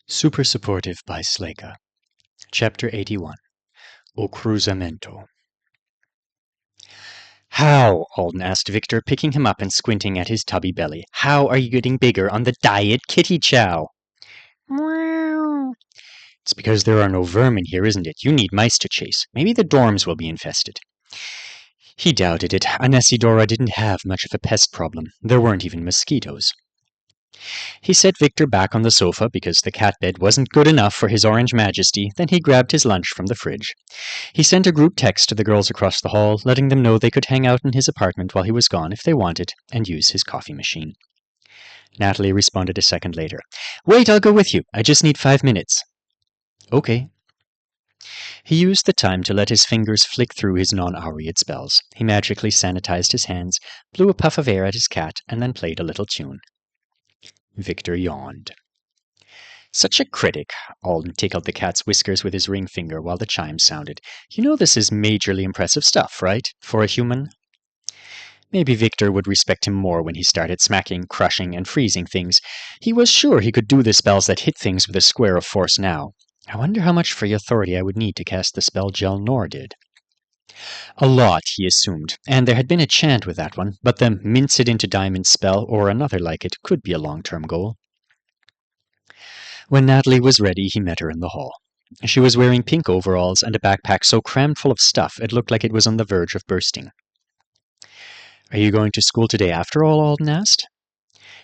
Super Supportive by Sleyca. Chapter 81. O cruzamento. "How?" Alden asked Victor, picking him up and squinting at his tubby belly. "How are you getting bigger on the diet kitty chow?" "Meow." "It's because there are no vermin here, isn't it? You need mice to chase. Maybe the dorms will be infested." He doubted it. Anesidora didn't have much of a pest problem. There weren't even mosquitoes. He set Victor back on the sofa because the cat bed wasn't good enough for his orange majesty, then he grabbed his lunch from the fridge. He sent a group text to the girls across the hall, letting them know they could hang out in his apartment while he was gone if they wanted, and use his coffee machine. Natalie responded a second later. "Wait, I'll go with you. I just need 5 minutes." "Okay." He used the time to let his fingers flick through his non-aureate spells. He magically sanitized his hands, blew a puff of air at his cat, and then played a little tune. Victor yawned. "Such a critic." Alden tickled the cat's whiskers with his ring finger while the chimes sounded. "You know this is majorly impressive stuff, right? For a human?" Maybe Victor would respect him more when he started smacking, crushing, and freezing things. He was sure he could do the spells that hit things with a square of force now. I wonder how much free authority I would need to cast the spell Gelnor did. A lot, he assumed, and there had been a chant with that one, but the mince it into diamond spell or another like it could be a long-term goal. When Natalie was ready, he met her in the hall. She was wearing pink overalls and a backpack so crammed full of stuff it looked like it was on the verge of bursting. "Are you going to school today after all?" Alden asked.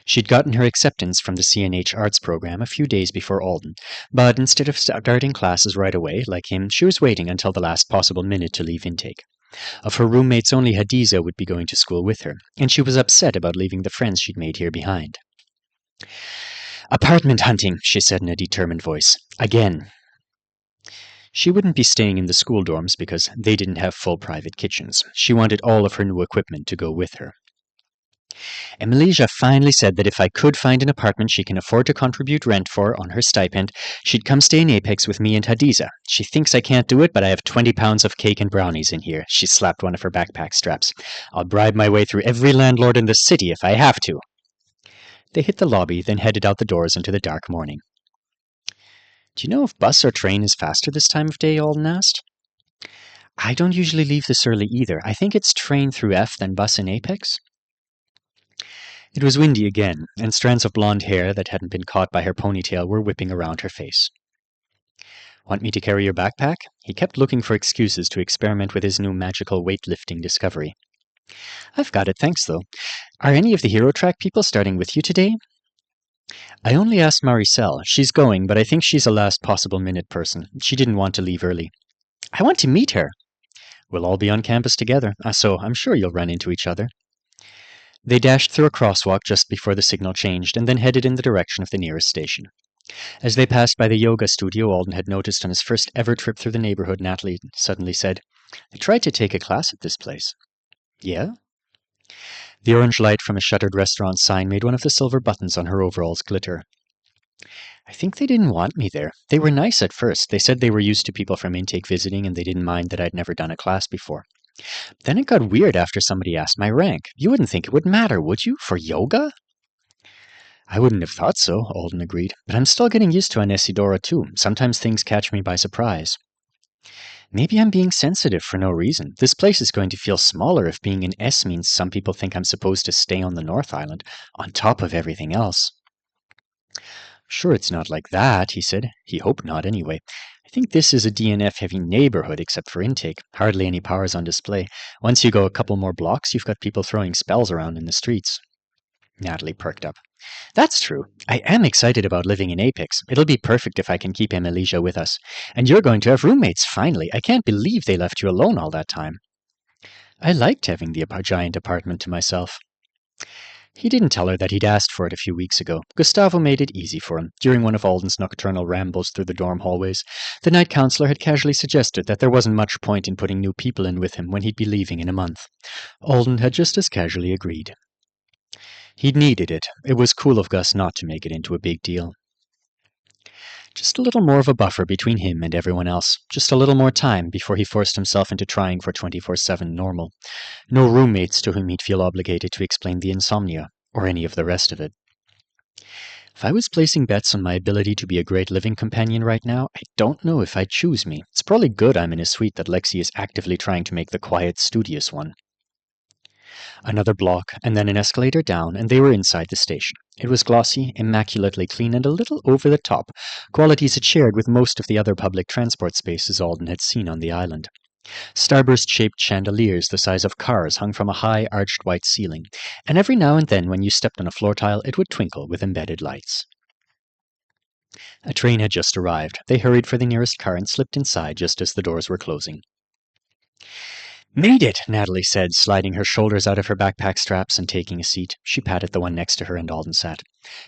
She'd gotten her acceptance from the CNH arts program a few days before Alden, but instead of starting classes right away, like him, she was waiting until the last possible minute to leave intake. Of her roommates, only Hadiza would be going to school with her, and she was upset about leaving the friends she'd made here behind. "Apartment hunting," she said in a determined voice. "Again." She wouldn't be staying in the school dorms because they didn't have full private kitchens. She wanted all of her new equipment to go with her. "Emilia finally said that if I could find an apartment she can afford to contribute rent for on her stipend, she'd come stay in Apex with me and Hadiza. She thinks I can't do it, but I have 20 pounds of cake and brownies in here." She slapped one of her backpack straps. "I'll bribe my way through every landlord in the city if I have to." They hit the lobby, then headed out the doors into the dark morning. "Do you know if bus or train is faster this time of day?" Alden asked. "I don't usually leave this early either. I think it's train through F, then bus in Apex." It was windy again, and strands of blonde hair that hadn't been caught by her ponytail were whipping around her face. "Want me to carry your backpack?" He kept looking for excuses to experiment with his new magical weightlifting discovery. "I've got it, thanks, though. Are any of the Hero Track people starting with you today?" "I only asked Maricel. She's going, but I think she's a last possible minute person. She didn't want to leave early." "I want to meet her." "We'll all be on campus together, so I'm sure you'll run into each other." They dashed through a crosswalk just before the signal changed, and then headed in the direction of the nearest station. As they passed by the yoga studio Alden had noticed on his first ever trip through the neighborhood, Natalie suddenly said, "I tried to take a class at this place." "Yeah?" The orange light from a shuttered restaurant sign made one of the silver buttons on her overalls glitter. "I think they didn't want me there. They were nice at first. They said they were used to people from intake visiting and they didn't mind that I'd never done a class before. Then it got weird after somebody asked my rank. You wouldn't think it would matter, would you, for yoga?" "I wouldn't have thought so," Alden agreed, "but I'm still getting used to Anesidora too. Sometimes things catch me by surprise." "Maybe I'm being sensitive for no reason. This place is going to feel smaller if being an S means some people think I'm supposed to stay on the North Island, on top of everything else." "Sure it's not like that," he said. He hoped not, anyway. "I think this is a DNF-heavy neighborhood, except for intake. Hardly any powers on display. Once you go a couple more blocks, you've got people throwing spells around in the streets." Natalie perked up. "That's true. I am excited about living in Apex. It'll be perfect if I can keep Emilia with us. And you're going to have roommates, finally. I can't believe they left you alone all that time." "I liked having the giant apartment to myself." He didn't tell her that he'd asked for it a few weeks ago. Gustavo made it easy for him. During one of Alden's nocturnal rambles through the dorm hallways, the night counselor had casually suggested that there wasn't much point in putting new people in with him when he'd be leaving in a month. Alden had just as casually agreed. He'd needed it. It was cool of Gus not to make it into a big deal. Just a little more of a buffer between him and everyone else. Just a little more time before he forced himself into trying for 24/7 normal. No roommates to whom he'd feel obligated to explain the insomnia, or any of the rest of it. If I was placing bets on my ability to be a great living companion right now, I don't know if I'd choose me. It's probably good I'm in a suite that Lexi is actively trying to make the quiet, studious one. Another block, and then an escalator down, and they were inside the station. It was glossy, immaculately clean, and a little over the top, qualities it shared with most of the other public transport spaces Alden had seen on the island. Starburst-shaped chandeliers the size of cars hung from a high, arched white ceiling, and every now and then when you stepped on a floor tile it would twinkle with embedded lights. A train had just arrived. They hurried for the nearest car and slipped inside just as the doors were closing. "Made it," Natalie said, sliding her shoulders out of her backpack straps and taking a seat. She patted the one next to her and Alden sat.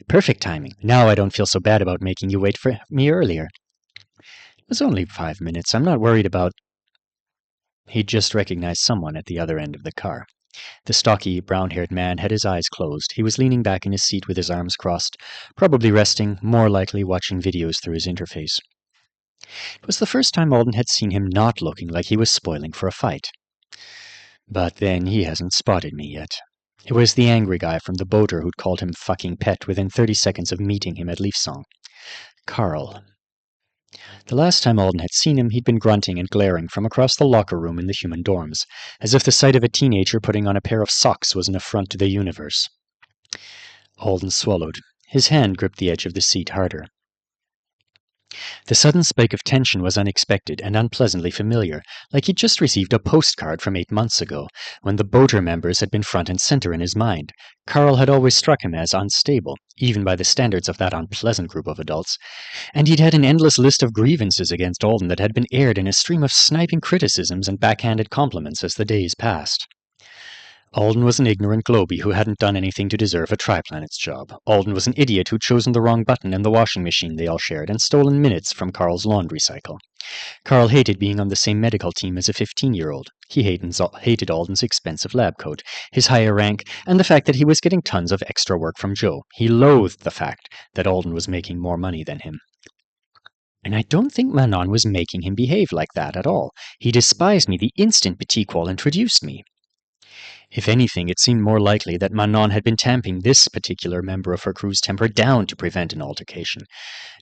"Perfect timing. Now I don't feel so bad about making you wait for me earlier." "It was only 5 minutes. I'm not worried about—" He'd just recognized someone at the other end of the car. The stocky, brown-haired man had his eyes closed. He was leaning back in his seat with his arms crossed, probably resting, more likely watching videos through his interface. It was the first time Alden had seen him not looking like he was spoiling for a fight. But then he hasn't spotted me yet. It was the angry guy from the boater who'd called him fucking pet within 30 seconds of meeting him at Leafsong. Carl. The last time Alden had seen him, he'd been grunting and glaring from across the locker room in the human dorms, as if the sight of a teenager putting on a pair of socks was an affront to the universe. Alden swallowed. His hand gripped the edge of the seat harder. The sudden spike of tension was unexpected and unpleasantly familiar, like he'd just received a postcard from 8 months ago, when the boater members had been front and center in his mind. Carl had always struck him as unstable, even by the standards of that unpleasant group of adults, and he'd had an endless list of grievances against Alden that had been aired in a stream of sniping criticisms and backhanded compliments as the days passed. Alden was an ignorant globy who hadn't done anything to deserve a Triplanet's job. Alden was an idiot who'd chosen the wrong button in the washing machine they all shared and stolen minutes from Carl's laundry cycle. Carl hated being on the same medical team as a 15-year-old. He hated Alden's expensive lab coat, his higher rank, and the fact that he was getting tons of extra work from Joe. He loathed the fact that Alden was making more money than him. And I don't think Manon was making him behave like that at all. He despised me the instant Petit Qual introduced me. If anything, it seemed more likely that Manon had been tamping this particular member of her crew's temper down to prevent an altercation.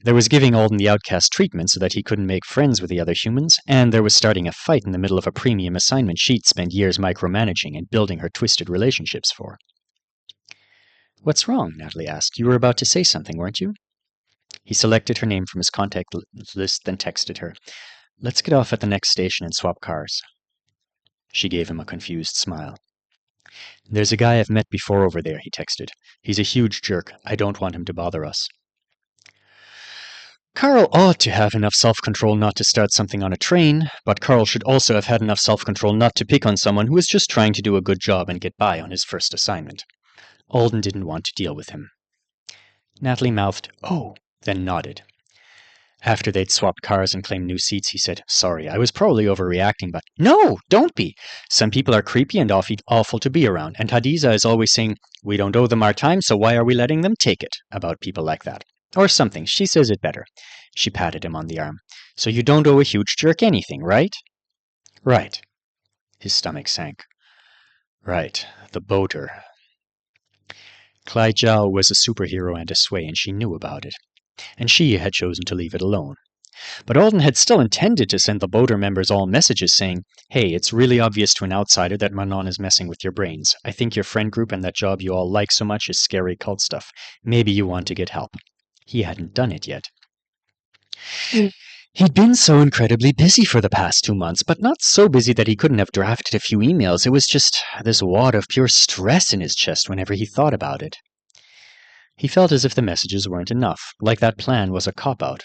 There was giving Alden the outcast treatment so that he couldn't make friends with the other humans, and there was starting a fight in the middle of a premium assignment she'd spent years micromanaging and building her twisted relationships for. "What's wrong?" Natalie asked. "You were about to say something, weren't you?" He selected her name from his contact list, then texted her. "Let's get off at the next station and swap cars." She gave him a confused smile. "There's a guy I've met before over there," he texted. "He's a huge jerk. I don't want him to bother us." Carl ought to have enough self-control not to start something on a train, but Carl should also have had enough self-control not to pick on someone who was just trying to do a good job and get by on his first assignment. Alden didn't want to deal with him. Natalie mouthed, "Oh," then nodded. After they'd swapped cars and claimed new seats, he said, "Sorry, I was probably overreacting, but—" "No, don't be! Some people are creepy and awful to be around, and Hadiza is always saying, 'We don't owe them our time, so why are we letting them take it?' about people like that. Or something. She says it better." She patted him on the arm. "So you don't owe a huge jerk anything, right?" "Right." His stomach sank. "Right. The boater." Clyde Zhao was a superhero and a sway, and she knew about it. And she had chosen to leave it alone. But Alden had still intended to send the boater members all messages saying, "Hey, it's really obvious to an outsider that Manon is messing with your brains. I think your friend group and that job you all like so much is scary cult stuff. Maybe you want to get help." He hadn't done it yet. He'd been so incredibly busy for the past 2 months, but not so busy that he couldn't have drafted a few emails. It was just this wad of pure stress in his chest whenever he thought about it. He felt as if the messages weren't enough, like that plan was a cop-out,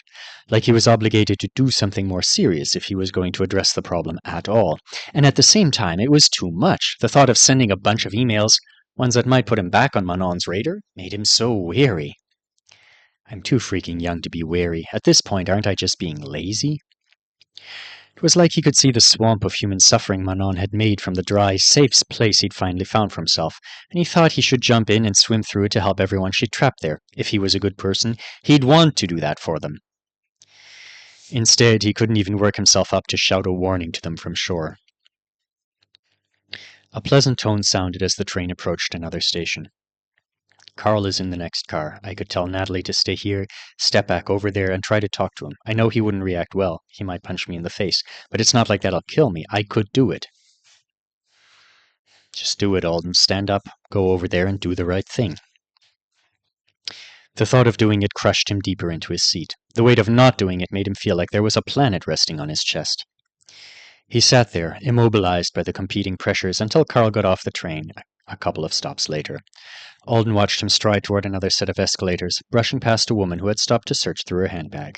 like he was obligated to do something more serious if he was going to address the problem at all. And at the same time, it was too much. The thought of sending a bunch of emails, ones that might put him back on Manon's radar, made him so wary. I'm too freaking young to be wary. At this point, aren't I just being lazy? It was like he could see the swamp of human suffering Manon had made from the dry, safe place he'd finally found for himself, and he thought he should jump in and swim through it to help everyone she trapped there. If he was a good person, he'd want to do that for them. Instead, he couldn't even work himself up to shout a warning to them from shore. A pleasant tone sounded as the train approached another station. Carl is in the next car. I could tell Natalie to stay here, step back over there, and try to talk to him. I know he wouldn't react well. He might punch me in the face. But it's not like that'll kill me. I could do it. Just do it, Alden. Stand up, go over there, and do the right thing. The thought of doing it crushed him deeper into his seat. The weight of not doing it made him feel like there was a planet resting on his chest. He sat there, immobilized by the competing pressures, until Carl got off the train, a couple of stops later. Alden watched him stride toward another set of escalators, brushing past a woman who had stopped to search through her handbag.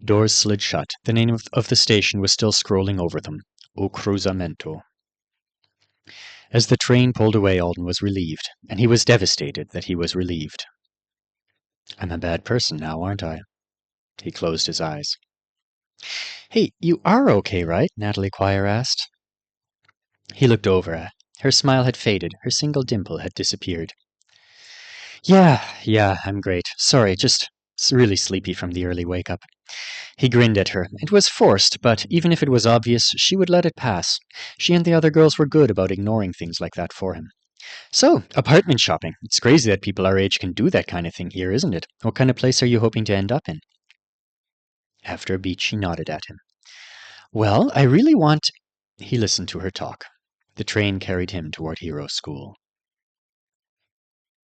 Doors slid shut. The name of the station was still scrolling over them. O Cruzamento. As the train pulled away, Alden was relieved, and he was devastated that he was relieved. I'm a bad person now, aren't I? He closed his eyes. Hey, you are okay, right? Natalie Quire asked. He looked over at her. Her smile had faded. Her single dimple had disappeared. Yeah, I'm great. Sorry, just really sleepy from the early wake-up. He grinned at her. It was forced, but even if it was obvious, she would let it pass. She and the other girls were good about ignoring things like that for him. So, apartment shopping. It's crazy that people our age can do that kind of thing here, isn't it? What kind of place are you hoping to end up in? After a beat, she nodded at him. Well, I really want... He listened to her talk. The train carried him toward Hero School.